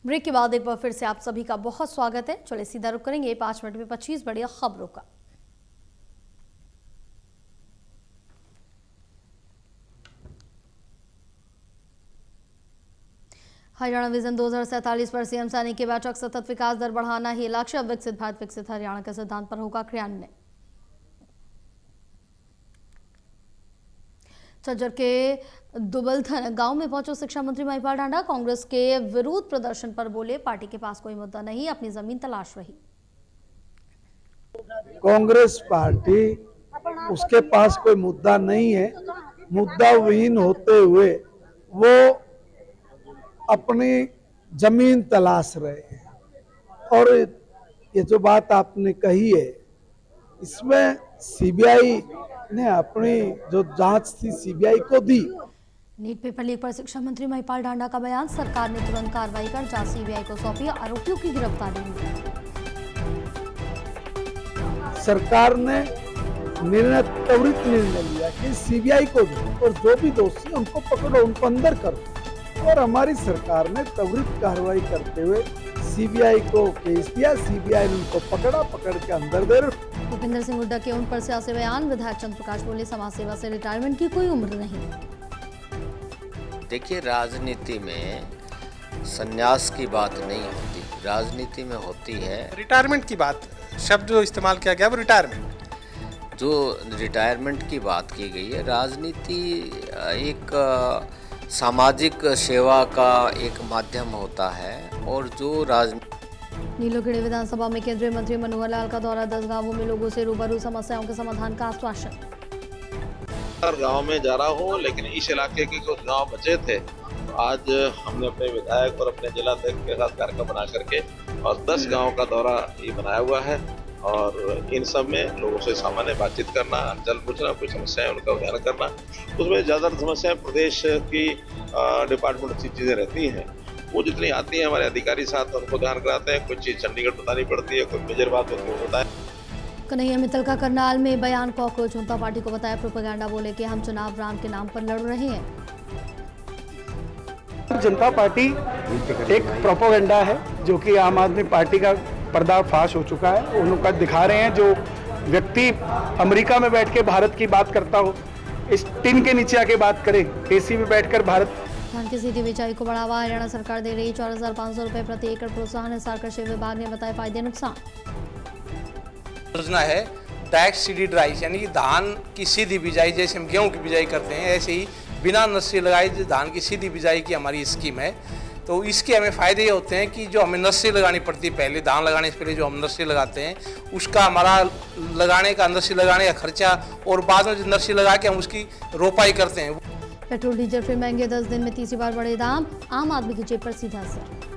Break के बाद एक बार फिर से आप सभी का बहुत स्वागत है। चलिए सीधा रुक करेंगे 5 मिनट में 25 बड़ी खबरों का। हरियाणा विजन 2047 पर सीएम सैनी की बैठक। सतत विकास दर बढ़ाना ही लक्ष्य। विकसित भारत विकसित हरियाणा के सिद्धांत पर होगा क्रियान्वयन। झज्जर के दुबलथन गांव में पहुंचे शिक्षा मंत्री महिपाल ढांडा। कांग्रेस के विरोध प्रदर्शन पर बोले, पार्टी के पास कोई मुद्दा नहीं, अपनी जमीन तलाश रही। कांग्रेस पार्टी उसके पास कोई मुद्दा नहीं है, मुद्दा विहीन होते हुए वो अपनी जमीन तलाश रहे हैं। और ये जो बात आपने कही है, इसमें सीबीआई ने अपनी जो जांच थी सीबीआई को दी। नीट पेपर लीक पर शिक्षा मंत्री महिपाल ढांडा का बयान। सरकार ने तुरंत कार्रवाई कर जांच सीबीआई को सौंपी, आरोपियों की गिरफ्तारी हुई। सरकार ने त्वरित निर्णय लिया कि सीबीआई को दो और जो भी दोषी उनको पकड़ो, उनको अंदर करो। और हमारी सरकार ने त्वरित कार्रवाई करते हुए सीबीआई को केस दिया। सीबीआई ने उनको पकड़ के अंदर दे। भूपेंद्र सिंह हुड्डा के उन पर सियासी बयान। विधायक चंद्र प्रकाश बोले, समाज सेवा से रिटायरमेंट की कोई उम्र नहीं। देखिए, राजनीति में संन्यास की बात नहीं होती, राजनीति में होती है रिटायरमेंट की बात। शब्द जो इस्तेमाल किया गया वो रिटायरमेंट। जो रिटायरमेंट की बात की गई है, राजनीति एक सामाजिक सेवा का एक माध्यम होता है। और जो नीलोखेड़ी विधानसभा में केंद्रीय मंत्री मनोहर लाल का दौरा। 10 गांवों में लोगों से रूबरू, समस्याओं के समाधान का आश्वासन। हर गांव में जा रहा हूँ, लेकिन इस इलाके के कुछ गांव बचे थे। तो आज हमने अपने विधायक और अपने जिलाध्यक्ष के साथ कार्यक्रम बना करके और 10 गांव का दौरा ये बनाया हुआ है। और इन सब में लोगों से सामान्य बातचीत करना, हालचाल पूछना, कुछ समस्याएं उनका उजागर करना। उसमें ज़्यादातर समस्याएं प्रदेश की डिपार्टमेंट की चीज़ें रहती हैं, वो जितनी आती हैं हमारे अधिकारी साथ उनको ध्यान कराते हैं। कुछ चीज़ चंडीगढ़ बतानी पड़ती है, कोई मेजर बात होती है वो बताए। कन्हैया मित्तल का करनाल में बयान। कॉकरोच जनता पार्टी को बताया प्रोपेगेंडा। बोले कि हम चुनाव राम के नाम पर लड़ रहे हैं। जनता पार्टी एक प्रोपेगेंडा है जो कि आम आदमी पार्टी का पर्दाफाश हो चुका है। उनका दिखा रहे हैं, जो व्यक्ति अमेरिका में बैठ के भारत की बात करता हो, इस टिन के नीचे आके बात करे, एसी में बैठकर भारत। धान की सीधी बिजाई को बढ़ावा। हरियाणा सरकार दे रही 4,500 रुपए प्रति एकड़ प्रोत्साहन। हिसार कृषि विभाग ने बताए फायदे नुकसान। योजना है टैक्स सीडी ड्राई, यानी कि धान की सीधी बिजाई। जैसे हम गेहूं की बिजाई करते हैं, ऐसे ही बिना नर्सरी लगाए धान की सीधी बिजाई की हमारी स्कीम है। तो इसके हमें फ़ायदे ये होते हैं कि जो हमें नर्सरी लगानी पड़ती है, पहले धान लगाने से पहले जो हम नर्सरी लगाते हैं, उसका हमारा नर्सरी लगाने का खर्चा, और बाद में जो नर्सरी लगा के हम उसकी रोपाई करते हैं। पेट्रोल डीजल फिर महंगे। 10 दिन में तीसरी बार बढ़े दाम। आम आदमी की जेब पर सीधा असर।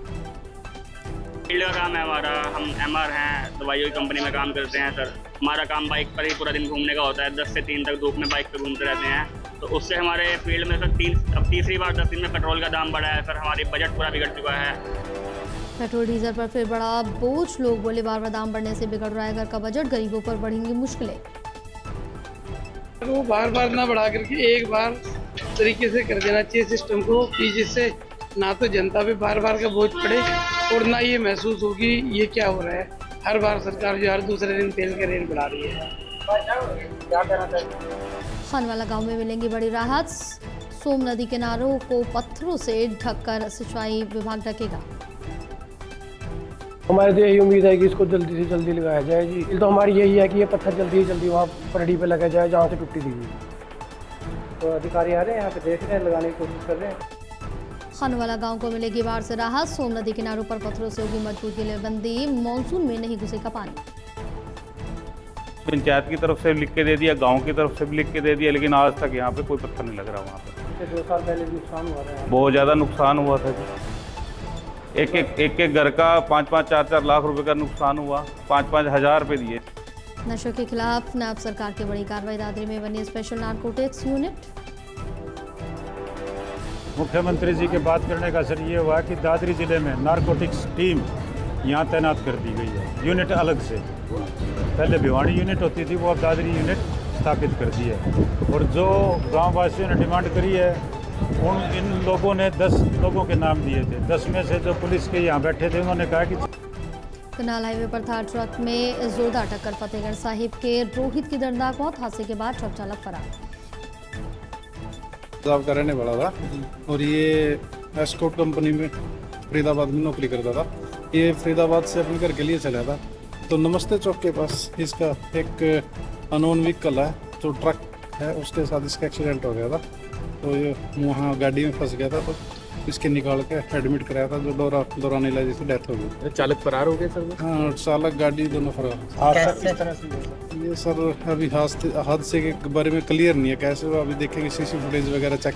फील्ड का काम है हमारा, हम एमआर हैं, दवाइयों की कंपनी में काम करते हैं सर। हमारा काम बाइक पर ही पूरा दिन घूमने का होता है। 10 से 3 तक धूप में बाइक पर घूमते रहते हैं। तो उससे हमारे फील्ड में सर अब तीसरी बार 10 दिन में पेट्रोल का दाम बढ़ा है सर। हमारी बजट पूरा बिगड़ चुका है। पेट्रोल डीजल पर फिर बड़ा बोझ। लोग बोले, बार बार दाम बढ़ने से बिगड़ रहा है घर का बजट, गरीबों पर बढ़ेंगी मुश्किलें। वो बार बार ना बढ़ा करके एक बार तरीके से कर देना चाहिए सिस्टम को, कि जिससे ना तो जनता पे बार बार का बोझ पड़े और ना ये महसूस हो कि ये क्या हो रहा है। हर बार सरकार जो हर दूसरे दिन तेल के रेट बढ़ा रही है। खानवाला गांव में मिलेंगी बड़ी राहत। सोम नदी किनारों को पत्थरों से ढककर सिंचाई विभाग ढकेगा। हमारी तो यही उम्मीद है कि इसको जल्दी से जल्दी लगाया जाए जी। तो हमारी यही है कि ये पत्थर जल्दी से जल्दी वहाँ परड़ी पे लगाया जाए जहाँ से टूटी थी। तो अधिकारी आ रहे हैं, यहाँ पे देख रहे हैं, लगाने की कोशिश कर रहे हैं। खानवाला गांव को मिलेगी बाढ़ से राहत। सोम नदी किनारों पर पत्थरों से होगी मजबूत किलेबंदी। मानसून में नहीं घुसेगा पानी। पंचायत की तरफ से लिख के दे दिया, गांव की तरफ से भी लिख के दे दिया, लेकिन आज तक यहाँ पे कोई पत्थर नहीं लग रहा। वहाँ पे 2 साल पहले नुकसान हुआ था, बहुत ज़्यादा नुकसान हुआ था जी। एक घर का 5-5, 4-4 लाख रुपए का नुकसान हुआ। 5-5 हज़ार रुपये दिए। नशे के खिलाफ नायब सरकार की बड़ी कार्रवाई। दादरी में बनी स्पेशल नारकोटिक्स यूनिट। मुख्यमंत्री जी के बात करने का असर ये हुआ कि दादरी जिले में नारकोटिक्स टीम यहाँ तैनात कर दी गई है, यूनिट अलग से। पहले भिवानी यूनिट होती थी, वो अब दादरी यूनिट स्थापित कर दी है। और जो गांव वासियों ने डिमांड करी है इन लोगों ने 10 लोगों के नाम दिए थे। 10 में से जो पुलिस के यहाँ बैठे थे उन्होंने कहा कि कनाल हाईवे पर थार ट्रक में जोरदार टक्कर, फतेहगढ़ साहिब के रोहित की दर्दनाक मौत, हादसे के बाद ट्रक चालक फरार। पंजाब का रहने वाला था और ये एस्कॉर्ट कंपनी में फरीदाबाद में नौकरी करता था। ये फरीदाबाद से अपने घर के लिए चला था तो नमस्ते चौक के पास इसका एक अननोन व्हीकल है जो ट्रक है उसके साथ इसका एक्सीडेंट हो गया था। तो ये वहाँ गाड़ी में फंस गया था तो इसके निकाल के एडमिट कराया था जो दौरान इलाज से डेथ हो गई। चालक फरार हो गए सर? हाँ, चालक गाड़ी दोनों फरार। ये सर अभी हादसे के बारे में क्लियर नहीं है कैसे, अभी देखेंगे सीसी फुटेज वगैरह चेक